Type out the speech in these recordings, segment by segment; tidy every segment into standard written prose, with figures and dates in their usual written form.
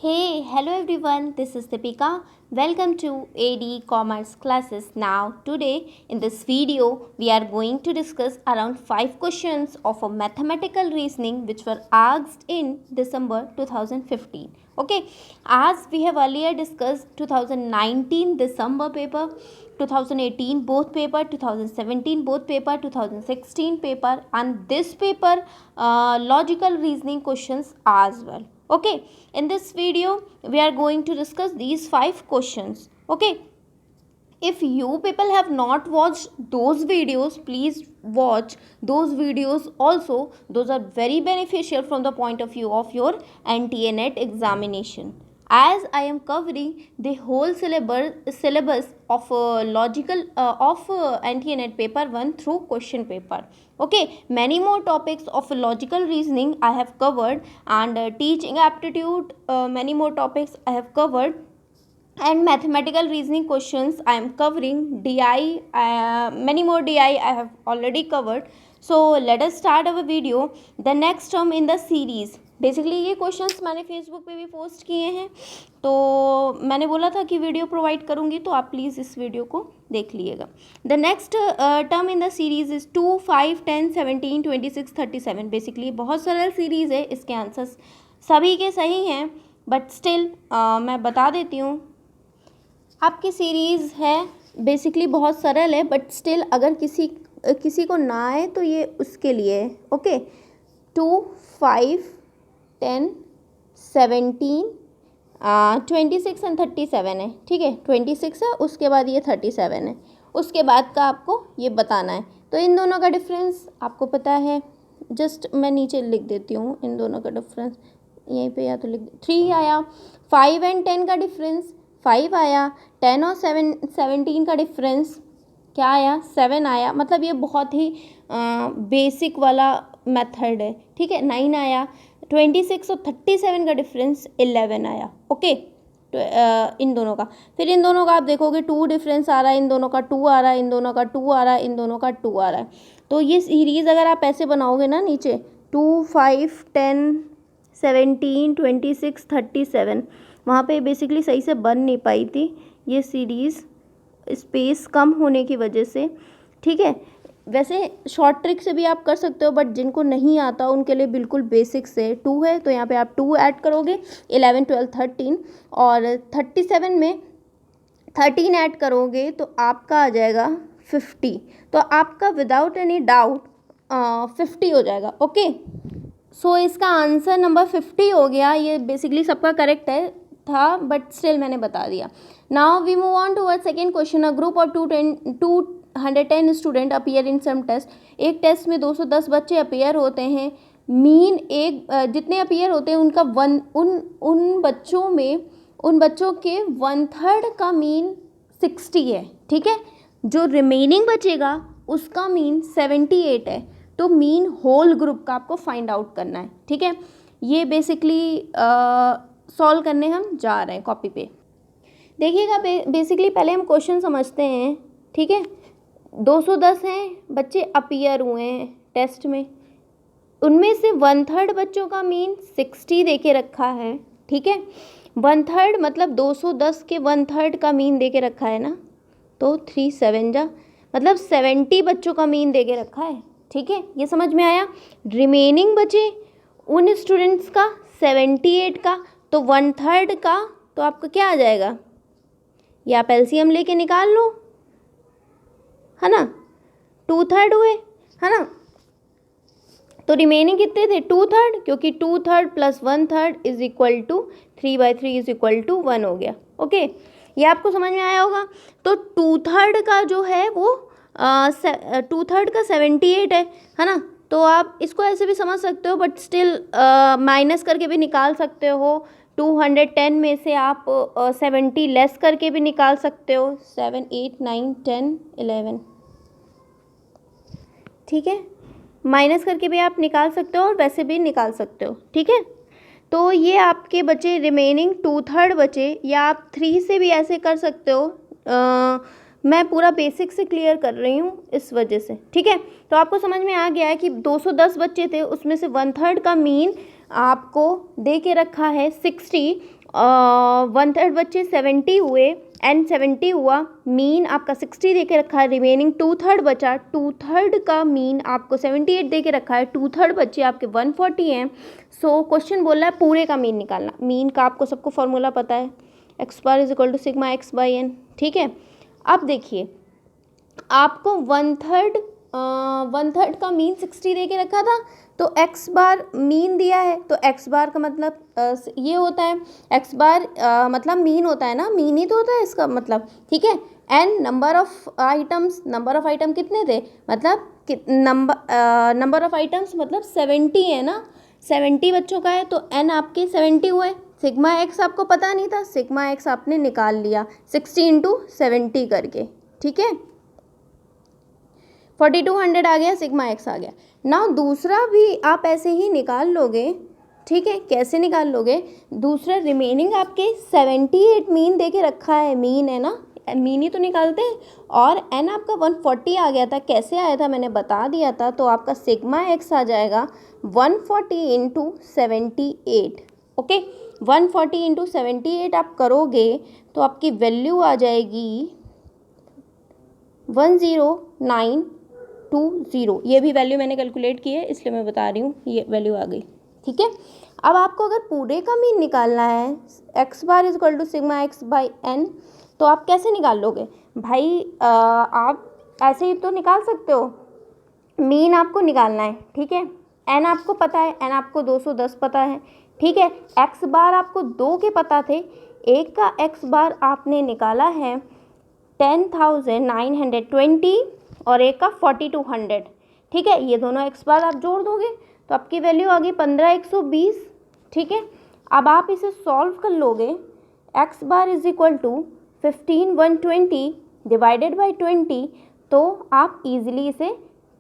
Hey, hello everyone, this is Deepika. Welcome to AD Commerce classes. Now, today in this video, we are going to discuss around 5 questions of a mathematical reasoning which were asked in December 2015. Okay, as we have earlier discussed 2019 December paper, 2018 both paper, 2017 both paper, 2016 paper, and this paper logical reasoning questions as well. Okay, in this video we are going to discuss these 5 questions. Okay, if you people have not watched those videos, please watch those videos also. Those are very beneficial from the point of view of your NTA NET examination, as I am covering the whole syllabus of logical of NTA NET paper 1 through question paper. Okay, many more topics of logical reasoning I have covered, and teaching aptitude, many more topics I have covered, and mathematical reasoning questions I am covering. DI, many more DI I have already covered. So let us start our video. The next term in the series, basically ये questions मैंने Facebook पे भी post किए हैं, तो मैंने बोला था कि वीडियो प्रोवाइड करूँगी, तो आप प्लीज़ इस वीडियो को देख लीजिएगा. The next term in the series is 2, 5, 10, 17, 26, 37. Basically बहुत सरल सीरीज़ है, इसके आंसर्स सभी के सही हैं, बट स्टिल मैं बता देती हूँ. आपकी सीरीज़ है बेसिकली बहुत सरल है, बट स्टिल अगर किसी को ना आए तो ये उसके लिए है. ओके, 2, 5, 10, 17, 26 एंड 37 है. ठीक है, 26 है, उसके बाद ये 37 है, उसके बाद का आपको ये बताना है. तो इन दोनों का डिफरेंस आपको पता है, जस्ट मैं नीचे लिख देती हूँ इन दोनों का डिफरेंस यहीं पे, या तो लिख 3 आया. 5 एंड 10 का डिफरेंस 5 आया. 10 और 17 का डिफरेंस क्या आया? 7 आया. मतलब ये बहुत ही बेसिक वाला मेथड है. ठीक है, 9 आया. 26 और 37 का डिफरेंस 11 आया. ओके, तो इन दोनों का, फिर इन दोनों का आप देखोगे 2 डिफरेंस आ रहा है, इन दोनों का 2 आ रहा है, इन दोनों का 2 आ रहा है, इन दोनों का 2 आ रहा है. तो ये सीरीज़ अगर आप ऐसे बनाओगे ना, नीचे 2, 5, 10, 17, 26, 37, वहाँ पे बेसिकली सही से बन नहीं पाई थी ये सीरीज़, स्पेस कम होने की वजह से. ठीक है, वैसे शॉर्ट ट्रिक से भी आप कर सकते हो, बट जिनको नहीं आता उनके लिए बिल्कुल बेसिक से 2 है, तो यहाँ पे आप 2 ऐड करोगे. 11, 12, 13, और 37 में 13 ऐड करोगे तो आपका आ जाएगा 50. तो आपका विदाउट एनी डाउट 50 हो जाएगा. ओके, सो इसका आंसर नंबर 50 हो गया. ये बेसिकली सबका करेक्ट है था, बट स्टिल मैंने बता दिया. Now we move on toward second question. A group of 210 student appear in some test. एक टेस्ट में 210 बच्चे अपीयर होते हैं. मीन एक जितने अपीयर होते हैं उनका उन बच्चों के 1/3 का मीन 60 है. ठीक है, जो रिमेनिंग बचेगा उसका मीन 78 है. तो मीन होल ग्रुप का आपको फाइंड आउट करना है. ठीक है, ये बेसिकली सॉल्व करने हम जा रहे हैं कॉपी पे. देखिएगा, बेसिकली पहले हम क्वेश्चन समझते हैं. ठीक है, 210 हैं बच्चे अपीयर हुए हैं टेस्ट में, उनमें से 1/3 बच्चों का मीन 60 दे के रखा है. ठीक है, 1/3 मतलब 210 के 1/3 का मीन दे के रखा है ना, तो 3 7 जा मतलब 70 बच्चों का मीन दे के रखा है. ठीक है, ये समझ में आया. रिमेनिंग बचे उन स्टूडेंट्स का 78 का, तो 1/3 का, तो आपका क्या आ जाएगा? ये आप एलसीएम लेके निकाल लो, है ना. 2/3 हुए, है ना. तो रिमेनिंग कितने थे? 2/3, क्योंकि 2/3 plus 1/3 is equal to 3/3 is equal to 1 हो गया. ओके, ये आपको समझ में आया होगा. तो 2/3 का जो है वो 2/3 का 78 है ना. तो आप इसको ऐसे भी समझ सकते हो, बट स्टिल माइनस करके भी निकाल सकते हो. 210 में से आप 70 लेस करके भी निकाल सकते हो. 7, 8, 9, 10, 11. ठीक है, माइनस करके भी आप निकाल सकते हो और वैसे भी निकाल सकते हो. ठीक है, तो ये आपके बचे रिमेनिंग 2/3 बचे, या आप 3 से भी ऐसे कर सकते हो. मैं पूरा बेसिक से क्लियर कर रही हूँ इस वजह से. ठीक है, तो आपको समझ में आ गया है कि 210 बच्चे थे, उसमें से 1/3 का मीन आपको दे के रखा है 60, 1/3 बच्चे 70 हुए एंड 70 हुआ, मीन आपका 60 दे के रखा है, रिमेनिंग 2/3 बचा, 2/3 का मीन आपको 78 दे के रखा है, 2/3 बच्चे आपके 140 हैं। सो क्वेश्चन बोल रहा है पूरे का मीन निकालना। मीन का आपको सबको फॉर्मूला पता है, X bar is equal to sigma X by N. ठीक है, अब देखिए आपको 1/3 का मीन 60 दे के रखा था, तो एक्स बार मीन दिया है, तो एक्स बार का मतलब ये होता है, एक्स बार मतलब मीन होता है ना, मीन ही तो होता है इसका मतलब। ठीक है, N number of items, number of item कितने थे, मतलब नंबर ऑफ आइटम्स मतलब 70 है ना, 70 बच्चों का है, तो एन आपके 70 हुए। सिग्मा एक्स आपको पता नहीं था, सिग्मा एक्स आपने निकाल लिया 60 इंटू 70 करके। ठीक है, 4200 आ गया, सिग्मा एक्स आ गया। नाउ दूसरा भी आप ऐसे ही निकाल लोगे। ठीक है, कैसे निकाल लोगे, दूसरा रिमेनिंग आपके 78 मीन दे के रखा है, मीन है ना, मीन ही तो निकालते हैं, और एन आपका 140 आ गया था। कैसे आया था मैंने बता दिया था, तो आपका सिग्मा एक्स आ जाएगा 140 इंटू 78। ओके, 140 इंटू 78 आप करोगे तो आपकी वैल्यू आ जाएगी 10920। ये भी वैल्यू मैंने कैलकुलेट की है इसलिए मैं बता रही हूँ, ये वैल्यू आ गई। ठीक है, अब आपको अगर पूरे का मीन निकालना है, X bar is equal to sigma X by N, तो आप कैसे निकाल लोगे भाई, आप ऐसे ही तो निकाल सकते हो। मीन आपको निकालना है, ठीक है, एन आपको पता है, एन आपको 210 पता है। ठीक है, एक्स बार आपको 2 के पता थे, एक का एक्स बार आपने निकाला है 10,920 और एक का 4200। ठीक है, ये दोनों एक्स बार आप जोड़ दोगे तो आपकी वैल्यू आ गई 15,120। ठीक है, अब आप इसे सॉल्व कर लोगे, X bar is equal to 15,120 divided by 20, तो आप इजीली इसे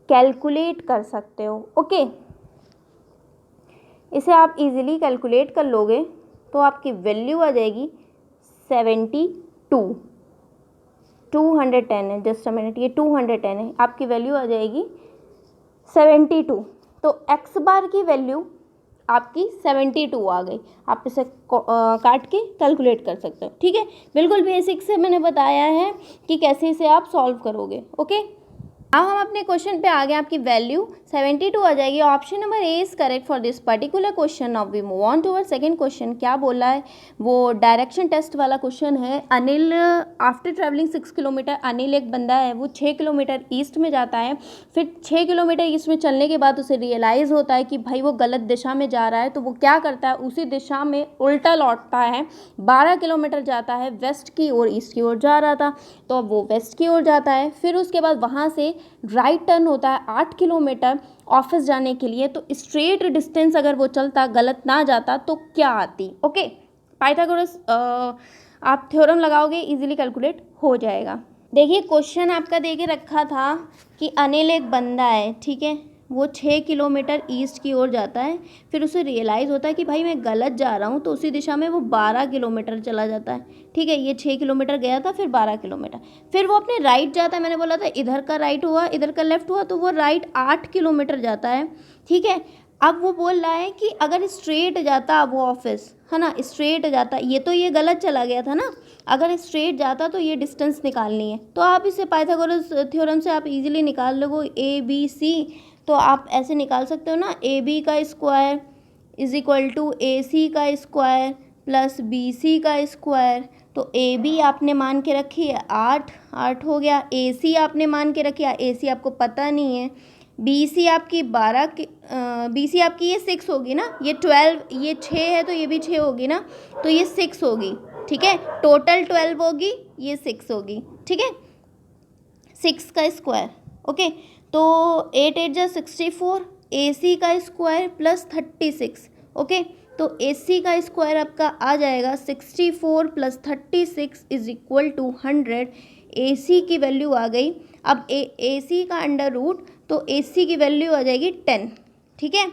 कैलकुलेट कर सकते हो। ओके, इसे आप इजीली कैलकुलेट कर लोगे तो आपकी वैल्यू आ जाएगी 72। 210 है, जस्ट अ मिनट, ये 210 है, आपकी वैल्यू आ जाएगी 72। तो एक्स बार की वैल्यू आपकी 72 आ गई। आप इसे काट के कैलकुलेट कर सकते हो। ठीक है, बिल्कुल बेसिक से मैंने बताया है कि कैसे इसे आप सॉल्व करोगे। ओके, अब हम अपने क्वेश्चन पे आ गए, आपकी वैल्यू 72 आ जाएगी। Option number A is correct for this particular question. Now we move on to our second question. क्या बोला है, वो डायरेक्शन टेस्ट वाला क्वेश्चन है। Anil after travelling 6 kilometre, Anil एक बंदा है, वो 6 किलोमीटर ईस्ट में जाता है, फिर 6 किलोमीटर ईस्ट में चलने के बाद उसे रियलाइज़ होता है कि भाई वो गलत दिशा में जा रहा है, तो वो क्या करता है, उसी दिशा में उल्टा लौटता है। 12 किलोमीटर जाता है वेस्ट की ओर, ईस्ट की ओर जा रहा था, तो अब वो वेस्ट की ओर जाता है। फिर उसके बाद वहाँ से राइट टर्न होता है 8 किलोमीटर ऑफिस जाने के लिए। तो स्ट्रेट डिस्टेंस अगर वो चलता, गलत ना जाता, तो क्या आती। ओके, पाइथागोरस आप थ्योरम लगाओगे, इजीली कैलकुलेट हो जाएगा। देखिए क्वेश्चन आपका दे के रखा था कि अनिल एक बंदा है, ठीक है, वो 6 किलोमीटर ईस्ट की ओर जाता है, फिर उसे रियलाइज़ होता है कि भाई मैं गलत जा रहा हूँ, तो उसी दिशा में वो 12 किलोमीटर चला जाता है। ठीक है, ये 6 किलोमीटर गया था, फिर 12 किलोमीटर, फिर वो अपने राइट जाता है। मैंने बोला था इधर का राइट हुआ, इधर का लेफ्ट हुआ, तो वो राइट 8 किलोमीटर जाता है। ठीक है, अब वो बोल रहा है कि अगर स्ट्रेट जाता वो ऑफिस, है ना, स्ट्रेट जाता, ये तो ये गलत चला गया था ना, अगर स्ट्रेट जाता तो ये डिस्टेंस निकालनी है। तो आप इसे पाइथागोरस थ्योरम से आप इजीली निकाल लोगे, ए बी सी, तो आप ऐसे निकाल सकते हो ना, ए बी का स्क्वायर इज इक्वल टू ए सी का स्क्वायर प्लस बी सी का स्क्वायर। तो ए बी आपने मान के रखी है 8 हो गया, ए सी आपने मान के रखी है, ए सी आपको पता नहीं है, बी सी आपकी 12 की बी सी आपकी ये 6 होगी ना, ये 12, ये 6 है तो ये भी 6 होगी ना, तो ये 6 होगी। ठीक है, टोटल 12 होगी, ये 6 होगी। ठीक है, 6 का स्क्वायर। ओके, तो 8 8 जा 64, ए सी का स्क्वायर प्लस 36। ओके, तो ए सी का स्क्वायर आपका आ जाएगा 64 प्लस 36 इज इक्वल टू 100। ए सी की वैल्यू आ गई, अब ए सी का अंडर रूट, तो ए सी की वैल्यू आ जाएगी 10। ठीक है,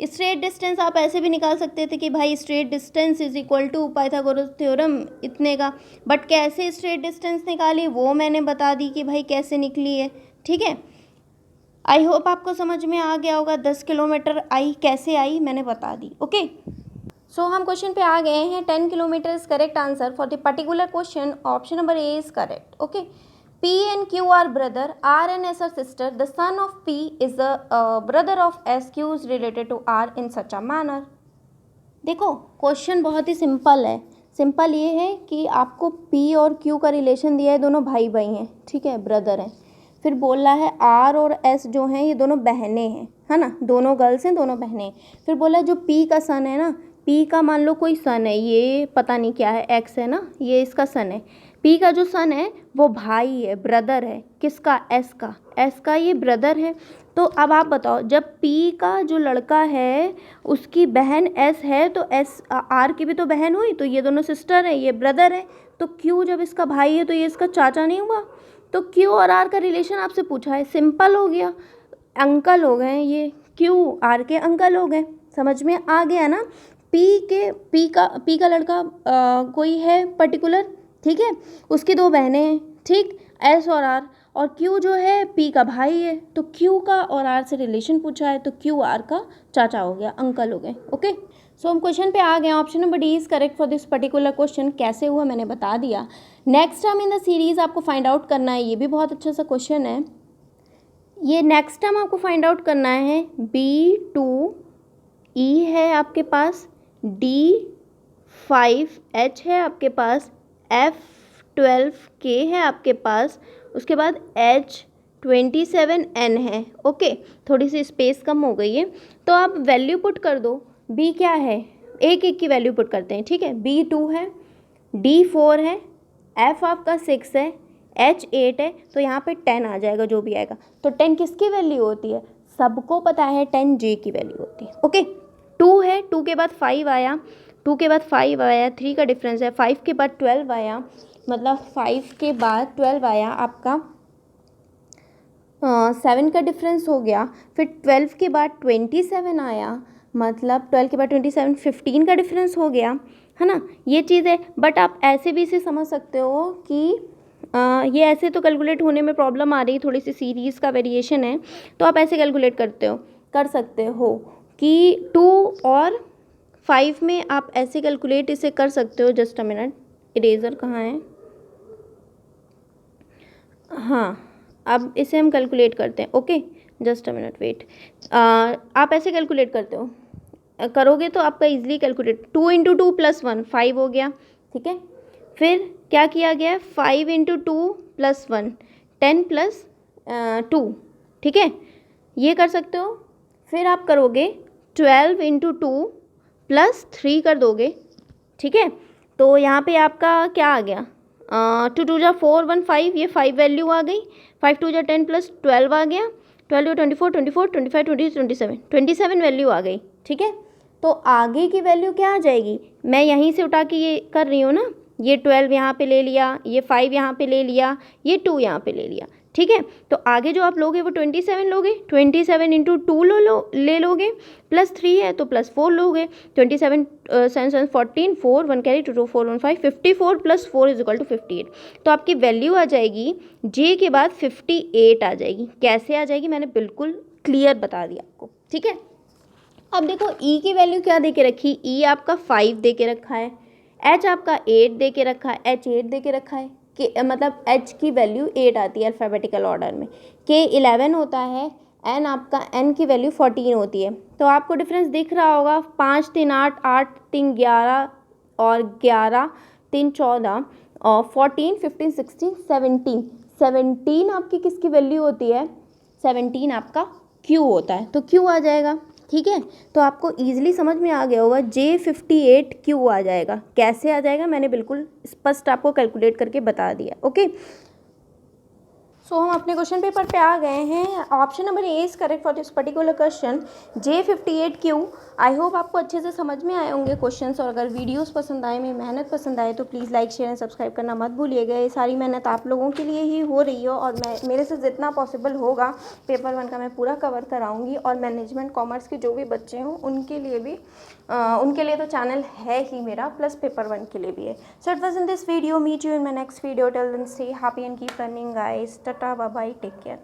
स्ट्रेट डिस्टेंस आप ऐसे भी निकाल सकते थे कि भाई straight distance is equal to Pythagoras theorem इतने का, बट कैसे स्ट्रेट डिस्टेंस निकाली वो मैंने बता दी कि भाई कैसे निकली है। ठीक है, आई होप आपको समझ में आ गया होगा। 10 किलोमीटर आई कैसे आई मैंने बता दी। ओके, सो हम क्वेश्चन पे आ गए हैं. 10 kilometre is correct answer for the particular question. Option number A is correct. Okay. P and Q are brother, R and S are sister. The son of P is the brother of S. Q is related to R in such a manner. देखो question बहुत ही simple है. Simple ये है कि आपको P और Q का relation दिया है, दोनों भाई भाई हैं, ठीक है, ब्रदर हैं. फिर बोल रहा है R और S जो हैं ये दोनों बहनें हैं, है ना, दोनों गर्ल्स हैं, दोनों बहनें. फिर बोला जो P का सन है ना, P का मान लो कोई सन है, ये पता नहीं क्या है, X है ना, ये इसका सन है. P का जो सन है वो भाई है, ब्रदर है. किसका? S का ये ब्रदर है. तो अब आप बताओ, जब P का जो लड़का है उसकी बहन S है तो S R की भी तो बहन हुई, तो ये दोनों सिस्टर है, ये ब्रदर है. तो Q जब इसका भाई है तो ये इसका चाचा नहीं हुआ. तो Q और R का रिलेशन आपसे पूछा है, सिंपल हो गया, अंकल हो गए ये, Q R के अंकल हो गए. समझ में आ गया ना. P का लड़का कोई है पर्टिकुलर, ठीक है, उसकी दो बहनें हैं, ठीक, S और R, और Q जो है P का भाई है. तो Q का और R से रिलेशन पूछा है तो Q R का चाचा हो गया, अंकल हो गए. ओके. सो हम क्वेश्चन पे आ गए. Option number D is correct for this particular question. कैसे हुआ मैंने बता दिया. Next term in the series आपको फाइंड आउट करना है. ये भी बहुत अच्छा सा क्वेश्चन है. ये नेक्स्ट टर्म आपको फाइंड आउट करना है. B2E है आपके पास, D5H है आपके पास, F12K है आपके पास, उसके बाद H27N है. ओके. थोड़ी सी स्पेस कम हो गई है तो आप वैल्यू पुट कर दो. B क्या है, एक एक की वैल्यू पुट करते हैं, ठीक है. B2 है, D4 है, F आपका 6 है, H8 है, तो यहाँ पे 10 आ जाएगा जो भी आएगा. तो 10 किसकी वैल्यू होती है? सबको पता है 10 J की वैल्यू होती है. ओके. 2 है, 2 के बाद 5 आया, 2 के बाद 5 आया, 3 का डिफरेंस है, 5 के बाद 12 आया, मतलब 5 के बाद 12 आया आपका 7 का डिफरेंस हो गया. फिर 12 के बाद 27 आया, मतलब 12 के बाद 27, 15 का डिफरेंस हो गया, है ना. ये चीज़ है. बट आप ऐसे भी इसे समझ सकते हो कि ये ऐसे तो कैलकुलेट होने में प्रॉब्लम आ रही, थोड़ी सी सीरीज़ का वेरिएशन है, तो आप ऐसे कैलकुलेट कर सकते हो कि 2 और 5 में आप ऐसे कैलकुलेट इसे कर सकते हो. जस्ट अ मिनट, इरेज़र कहाँ है? हाँ, अब इसे हम कैलकुलेट करते हैं. Okay, just a minute, wait. आप ऐसे कैलकुलेट करोगे तो आपका इजीली कैलकुलेट. 2 × 2 + 1 5 हो गया, ठीक है. फिर क्या किया गया है? 5 × 2 + 1 10 + 2, ठीक है, ये कर सकते हो. फिर आप करोगे 12 × 2 + 3 कर दोगे, ठीक है. तो यहाँ पे आपका क्या आ गया? 2 2 × 4 1 5, ये 5 वैल्यू आ गई. 5 2 × 10 + 12 आ गया, 12 24 24 25 20 27 वैल्यू आ गई, ठीक है. तो आगे की वैल्यू क्या आ जाएगी? मैं यहीं से उठा के ये कर रही हूँ ना, ये 12 यहाँ पे ले लिया, ये 5 यहाँ पे ले लिया, ये 2 यहाँ पे ले लिया, ठीक है. तो आगे जो आप लोगे वो 27 लोगे, 27 × 2 ले लोगे, +3 है तो +4 लोगे. 27 7 7 14, 4 1 कैरी 2 2 4 1 5, 54 + 4 = 58. तो आपकी वैल्यू आ जाएगी J के बाद 58 आ जाएगी. कैसे आ जाएगी मैंने बिल्कुल क्लियर बता दिया आपको, ठीक है. अब देखो E की वैल्यू क्या दे के रखी? E आपका 5 दे के रखा है, H आपका 8 दे के रखा है, H8 दे के रखा है, कि मतलब H की वैल्यू 8 आती है अल्फ़ाबेटिकल ऑर्डर में, K 11 होता है, N आपका N की वैल्यू 14 होती है. तो आपको डिफरेंस दिख रहा होगा, 5 3 8, 8 3 11 और 11 3 14 और 14 15 16 17 आपकी किसकी वैल्यू होती है? 17 आपका Q होता है, तो Q आ जाएगा, ठीक है. तो आपको ईजिली समझ में आ गया होगा, J58Q आ जाएगा. कैसे आ जाएगा मैंने बिल्कुल स्पष्ट आपको कैलकुलेट करके बता दिया. ओके. सो हम अपने क्वेश्चन पेपर पे आ गए हैं. Option number A is correct for this particular question, J58Q. I hope आपको अच्छे से समझ में आए होंगे क्वेश्चंस. और अगर वीडियोस पसंद आए, मेरी मेहनत पसंद आए, तो please like share and subscribe करना मत भूलिएगा. ये सारी मेहनत आप लोगों के लिए ही हो रही है और मेरे से जितना पॉसिबल होगा पेपर 1 का मैं पूरा कवर कराऊँगी. और मैनेजमेंट कॉमर्स के जो भी बच्चे हों उनके लिए तो चैनल है ही मेरा, प्लस पेपर 1 के लिए भी है. So it was in this video. Meet you in my next video. Till then stay happy and keep running guys. Tata, bye bye, take care.